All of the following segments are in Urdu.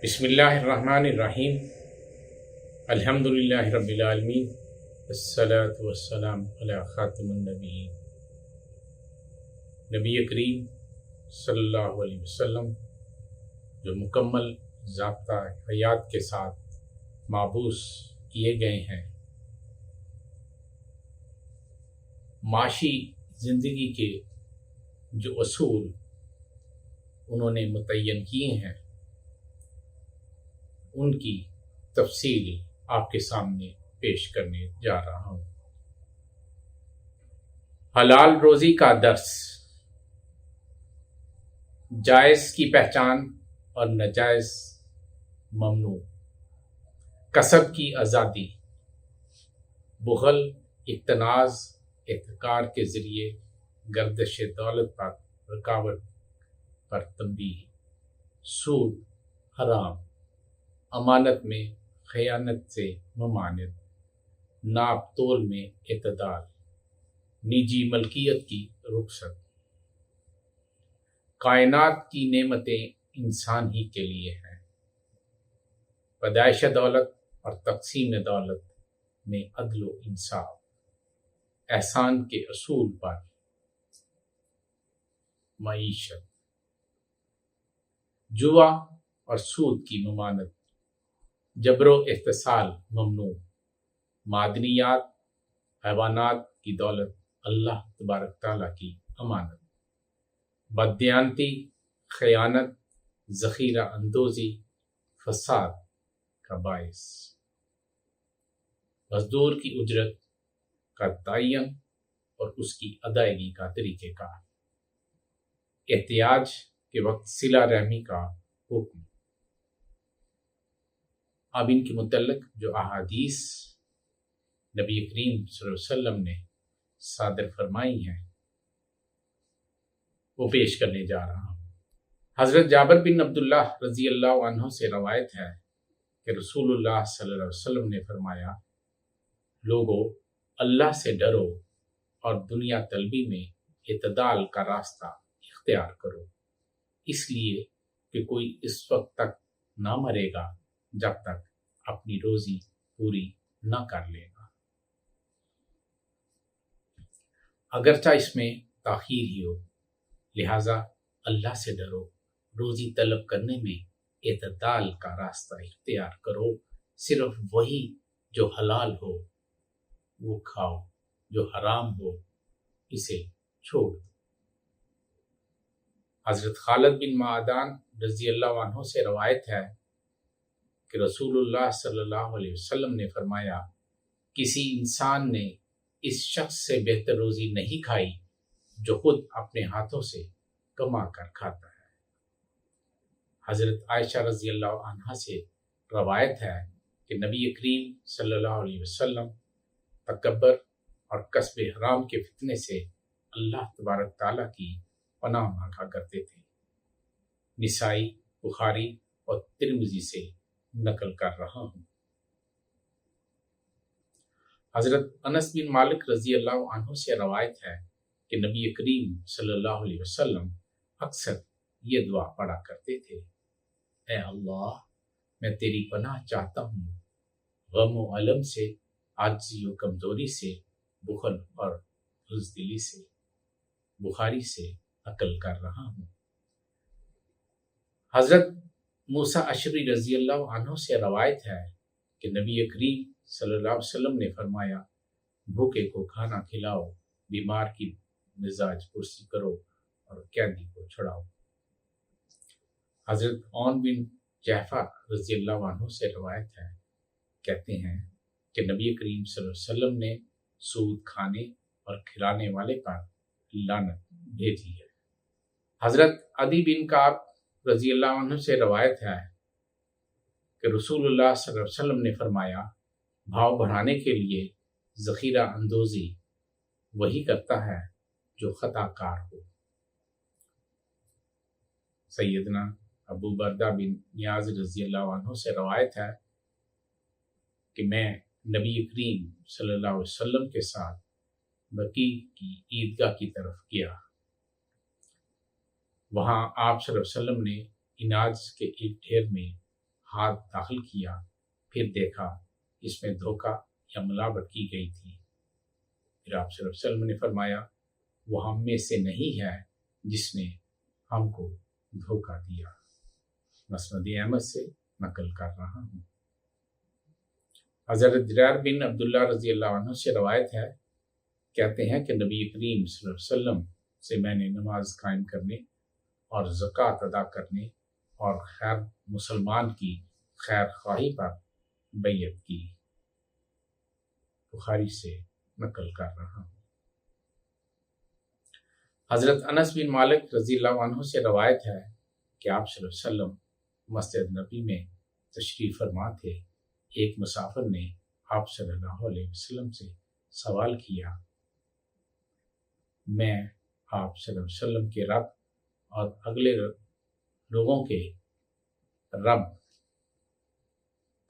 بسم اللہ الرحمن الرحیم الحمدللہ رب العالمین والصلاة والسلام علی خاتم النبیین نبی کریم صلی اللہ علیہ وسلم جو مکمل ضابطہ حیات کے ساتھ مابعوث کیے گئے ہیں، معاشی زندگی کے جو اصول انہوں نے متعین کیے ہیں ان کی تفصیل آپ کے سامنے پیش کرنے جا رہا ہوں۔ حلال روزی کا درس، جائز کی پہچان اور ناجائز ممنوع، کسب کی آزادی، بخل، اقتناز، احتکار کے ذریعے گردش دولت پر رکاوٹ پر تنبیہ، سود حرام، امانت میں خیانت سے ممانعت، ناپ تول میں اعتدال، نجی ملکیت کی رخصت، کائنات کی نعمتیں انسان ہی کے لیے ہیں، پیدائش دولت اور تقسیم دولت میں عدل و انصاف، احسان کے اصول پر معیشت، جوا اور سود کی ممانعت، جبر و استحصال ممنوع، معدنیات، حیوانات کی دولت اللہ تبارک تعالیٰ کی امانت، بددیانتی، خیانت، ذخیرہ اندوزی فساد کا باعث، مزدور کی اجرت کا تعین اور اس کی ادائیگی کا طریقہ کار، احتیاج کے وقت صلہ رحمی کا حکم۔ اب ان کے متعلق جو احادیث نبی کریم صلی اللہ علیہ وسلم نے صادر فرمائی ہیں وہ پیش کرنے جا رہا ہوں۔ حضرت جابر بن عبداللہ رضی اللہ عنہ سے روایت ہے کہ رسول اللہ صلی اللہ علیہ وسلم نے فرمایا، لوگو اللہ سے ڈرو اور دنیا طلبی میں اعتدال کا راستہ اختیار کرو، اس لیے کہ کوئی اس وقت تک نہ مرے گا جب تک اپنی روزی پوری نہ کر لے گا، اگرچہ اس میں تاخیر ہی ہو، لہذا اللہ سے ڈرو، روزی طلب کرنے میں اعتدال کا راستہ اختیار کرو، صرف وہی جو حلال ہو وہ کھاؤ، جو حرام ہو اسے چھوڑ دو۔ حضرت خالد بن معدان رضی اللہ عنہ سے روایت ہے کہ رسول اللہ صلی اللہ علیہ وسلم نے فرمایا، کسی انسان نے اس شخص سے بہتر روزی نہیں کھائی جو خود اپنے ہاتھوں سے کما کر کھاتا ہے۔ حضرت عائشہ رضی اللہ عنہا سے روایت ہے کہ نبی کریم صلی اللہ علیہ وسلم تکبر اور کسب حرام کے فتنے سے اللہ تبارک تعالیٰ کی پناہ مانگا کرتے تھے۔ نسائی، بخاری اور ترمذی سے نقل کر رہا ہوں۔ حضرت انس بن مالک رضی اللہ عنہ سے روایت ہے کہ نبی کریم صلی اللہ علیہ وسلم اکثر یہ دعا پڑھا کرتے تھے، اے اللہ میں تیری پناہ چاہتا ہوں غم و علم سے، عاجزی و کمزوری سے، بخل اور بزدلی سے۔ بخاری سے نقل کر رہا ہوں۔ حضرت موسیٰ اشعری رضی اللہ عنہ سے روایت ہے کہ نبی کریم صلی اللہ علیہ وسلم نے فرمایا، بھوکے کو کھانا کھلاؤ، بیمار کی مزاج پرسی کرو اور قیدی کو چھڑاؤ۔ حضرت عون بن جحفہ رضی اللہ عنہ سے روایت ہے، کہتے ہیں کہ نبی کریم صلی اللہ علیہ وسلم نے سود کھانے اور کھلانے والے پر لعنت بھیجی ہے۔ حضرت عدی بن کعب رضی اللہ عنہ سے روایت ہے کہ رسول اللہ صلی اللہ علیہ وسلم نے فرمایا، بھاؤ بڑھانے کے لیے ذخیرہ اندوزی وہی کرتا ہے جو خطا کار ہو۔ سیدنا ابو بردہ بن نیاز رضی اللہ عنہ سے روایت ہے کہ میں نبی کریم صلی اللہ علیہ وسلم کے ساتھ بقیع کی عیدگاہ کی طرف گیا، وہاں آپ صلی اللہ علیہ وسلم نے اناج کے ایک ڈھیر میں ہاتھ داخل کیا، پھر دیکھا اس میں دھوکہ یا ملاوٹ کی گئی تھی۔ پھر آپ صلی اللہ علیہ وسلم نے فرمایا وہ ہم میں سے نہیں ہے جس نے ہم کو دھوکہ دیا۔ مسند احمد سے نقل کر رہا ہوں۔ حضرت جریر بن عبداللہ رضی اللہ عنہ سے روایت ہے، کہتے ہیں کہ نبی کریم صلی اللہ علیہ وسلم سے میں نے نماز قائم کرنے اور زکوٰۃ ادا کرنے اور خیر مسلمان کی خیر خواہی پر بیعت کی۔ بخاری سے نقل کر رہا ہوں۔ حضرت انس بن مالک رضی اللہ عنہ سے روایت ہے کہ آپ صلی اللہ علیہ وسلم مسجد نبی میں تشریف فرما تھے۔ ایک مسافر نے آپ صلی اللہ علیہ وسلم سے سوال کیا، میں آپ صلی اللہ علیہ وسلم کے رب اور اگلے لوگوں کے رب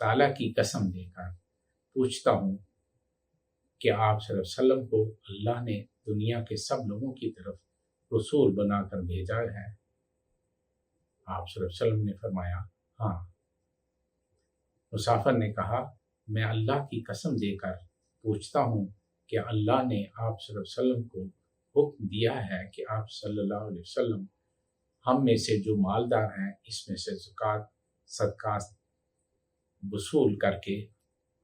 تعالیٰ کی قسم دے کر پوچھتا ہوں کہ آپ صلی اللہ علیہ وسلم کو اللہ نے دنیا کے سب لوگوں کی طرف رسول بنا کر بھیجا ہے؟ آپ صلی اللہ علیہ وسلم نے فرمایا ہاں۔ مسافر نے کہا میں اللہ کی قسم دے کر پوچھتا ہوں کہ اللہ نے آپ صلی اللہ علیہ وسلم کو حکم دیا ہے کہ آپ صلی اللہ علیہ وسلم ہم میں سے جو مالدار ہیں اس میں سے زکوٰۃ صدقات وصول کر کے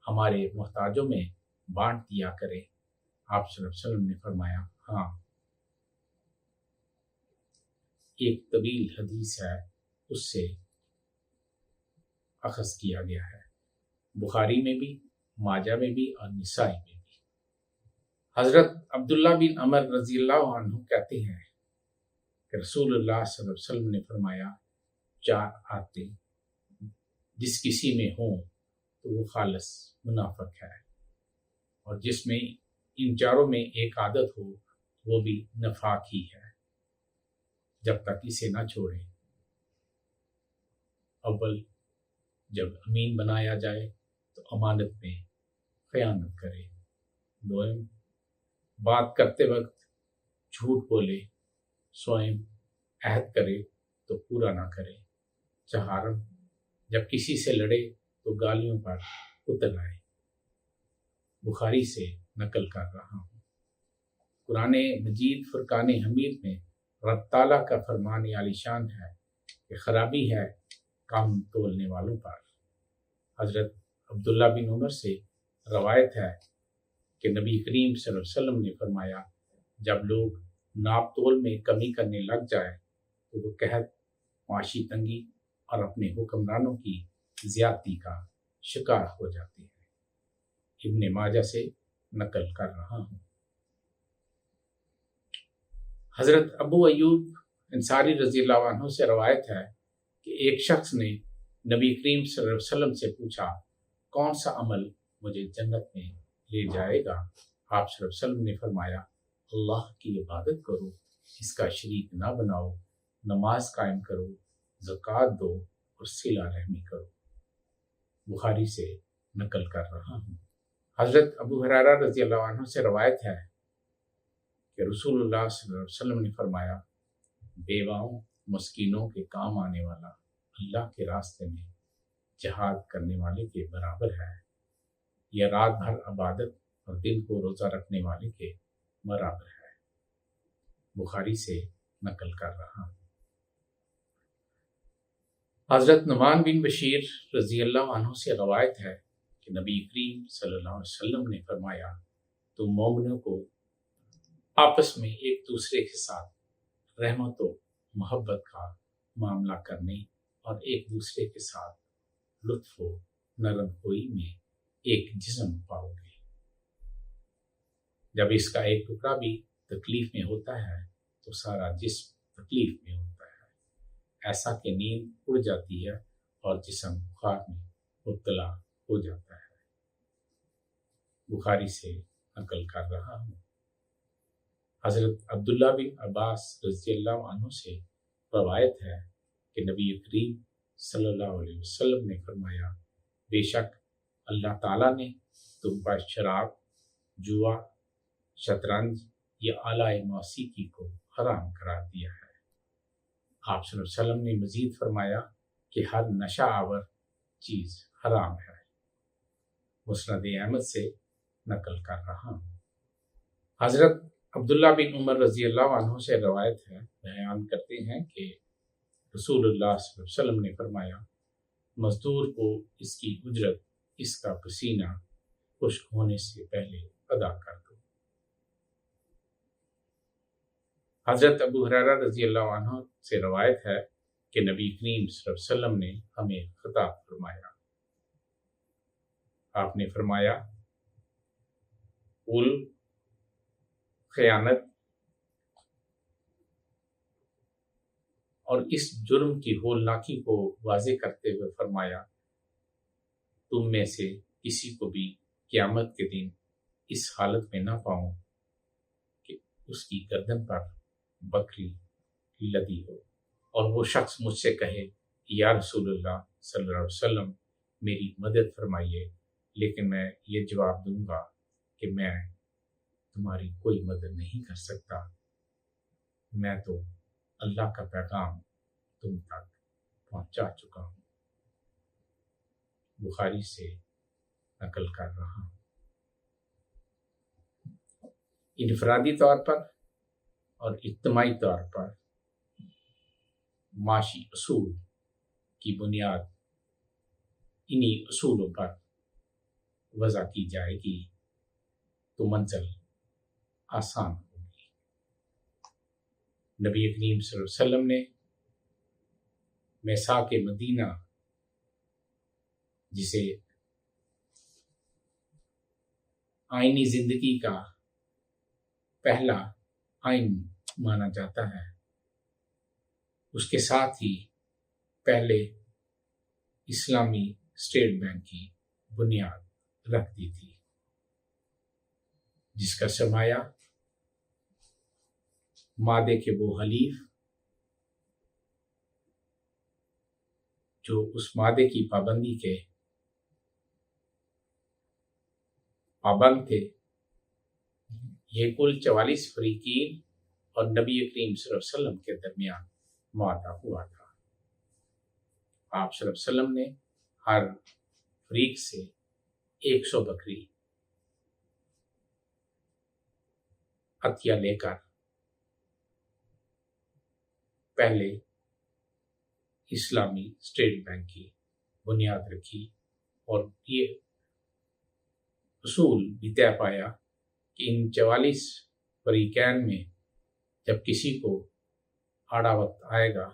ہمارے محتاجوں میں بانٹ دیا کرے؟ آپ صلی اللہ علیہ وسلم نے فرمایا ہاں۔ ایک طویل حدیث ہے، اس سے اخذ کیا گیا ہے، بخاری میں بھی، ماجہ میں بھی اور نسائی میں بھی۔ حضرت عبداللہ بن عمر رضی اللہ عنہ کہتے ہیں کہ رسول اللہ صلی اللہ علیہ وسلم نے فرمایا 4 عادتیں جس کسی میں ہوں تو وہ خالص منافق ہے، اور جس میں ان 4 میں ایک عادت ہو وہ بھی نفاق ہی ہے جب تک اسے نہ چھوڑے۔ اول، جب امین بنایا جائے تو امانت میں خیانت کرے۔ دوم، بات کرتے وقت جھوٹ بولے۔ سوم، عہد کرے تو پورا نہ کرے۔ چہارم، جب کسی سے لڑے تو گالیوں پر اتر آئے۔ بخاری سے نقل کر رہا ہوں۔ قرآن مجید فرقان حمید میں رب تعالیٰ کا فرمان عالی شان ہے کہ خرابی ہے کام تولنے والوں پر۔ حضرت عبداللہ بن عمر سے روایت ہے کہ نبی کریم صلی اللہ علیہ وسلم نے فرمایا جب لوگ ناپ تول میں کمی کرنے لگ جائے تو وہ قحط، معاشی تنگی اور اپنے حکمرانوں کی زیادتی کا شکار ہو جاتے ہیں۔ ابن ماجہ سے نقل کر رہا ہوں۔ حضرت ابو ایوب انصاری رضی اللہ عنہ سے روایت ہے کہ ایک شخص نے نبی کریم صلی اللہ علیہ وسلم سے پوچھا کون سا عمل مجھے جنت میں لے جائے گا؟ آپ صلی اللہ علیہ وسلم نے فرمایا اللہ کی عبادت کرو، اس کا شریک نہ بناؤ، نماز قائم کرو، زکوٰۃ دو اور صلہ رحمی کرو۔ بخاری سے نقل کر رہا ہوں۔ حضرت ابو ہریرہ رضی اللہ عنہ سے روایت ہے کہ رسول اللہ صلی اللہ علیہ وسلم نے فرمایا بیواؤں، مسکینوں کے کام آنے والا اللہ کے راستے میں جہاد کرنے والے کے برابر ہے، یا رات بھر عبادت اور دن کو روزہ رکھنے والے کے برابر ہے۔ بخاری سے نقل کر رہا ہوں۔ حضرت نعمان بن بشیر رضی اللہ عنہ سے روایت ہے کہ نبی کریم صلی اللہ علیہ وسلم نے فرمایا تم مومنوں کو آپس میں ایک دوسرے کے ساتھ رحمت و محبت کا معاملہ کرنے اور ایک دوسرے کے ساتھ لطف و نرم خوئی میں ایک جسم پاؤ گے۔ جب اس کا ایک ٹکڑا بھی تکلیف میں ہوتا ہے تو سارا جسم تکلیف میں ہوتا ہے، ایسا کہ نیند اڑ جاتی ہے اور جسم بخار میں مبتلا ہو جاتا ہے۔ بخاری سے نقل کر رہا ہوں۔ حضرت عبداللہ بن عباس رضی اللہ عنہ سے روایت ہے کہ نبی کریم صلی اللہ علیہ وسلم نے فرمایا بے شک اللہ تعالیٰ نے تم پر شراب، جوا، شطرنج یا اعلیٰ موسیقی کو حرام قرار دیا ہے۔ آپ صلی اللہ علیہ وسلم نے مزید فرمایا کہ ہر نشہ آور چیز حرام ہے۔ مسند احمد سے نقل کر رہا ہوں۔ حضرت عبداللہ بن عمر رضی اللہ عنہ سے روایت ہے، بیان کرتے ہیں کہ رسول اللہ صلی اللہ علیہ وسلم نے فرمایا، مزدور کو اس کی اجرت اس کا پسینہ خشک ہونے سے پہلے ادا کر دو۔ حضرت ابو ہریرہ رضی اللہ عنہ سے روایت ہے کہ نبی کریم صلی اللہ علیہ وسلم نے ہمیں خطاب فرمایا۔ آپ نے فرمایا، قل خیانت اور اس جرم کی ہولناکی کو واضح کرتے ہوئے فرمایا، تم میں سے کسی کو بھی قیامت کے دن اس حالت میں نہ پاؤں کہ اس کی گردن پر بکری لدی ہو اور وہ شخص مجھ سے کہے، یا رسول اللہ صلی اللہ علیہ وسلم میری مدد فرمائیے، لیکن میں یہ جواب دوں گا کہ میں تمہاری کوئی مدد نہیں کر سکتا، میں تو اللہ کا پیغام تم تک پہنچا چکا ہوں۔ بخاری سے نقل کر رہا ہوں۔ انفرادی طور پر اور اجتماعی طور پر معاشی اصول کی بنیاد انہی اصولوں پر وضع کی جائے گی تو منزل آسان ہوگی۔ نبی کریم صلی اللہ علیہ وسلم نے میثاق مدینہ، جسے آئینی زندگی کا پہلا آئین مانا جاتا ہے، اس کے ساتھ ہی پہلے اسلامی اسٹیٹ بینک کی بنیاد رکھ دی تھی، جس کا سرمایہ مادے کے وہ حلیف جو اس مادے کی پابندی کے پابند تھے، یہ کل 44 فریقین اور نبی کریم صلی اللہ علیہ وسلم کے درمیان معاہدہ ہوا تھا۔ آپ صلی اللہ علیہ وسلم نے ہر فریق سے 100 بکری عطیہ لے کر پہلے اسلامی اسٹیٹ بینک کی بنیاد رکھی، اور یہ اصول بھی طے پایا کہ ان 44 فریقین میں جب کسی کو آڑا وقت آئے گا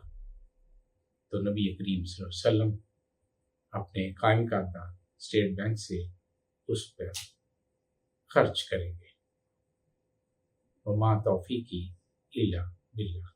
تو نبی کریم صلی اللہ علیہ وسلم اپنے قائم کردہ اسٹیٹ بینک سے اس پر خرچ کریں گے۔ وما توفیقی الا باللہ۔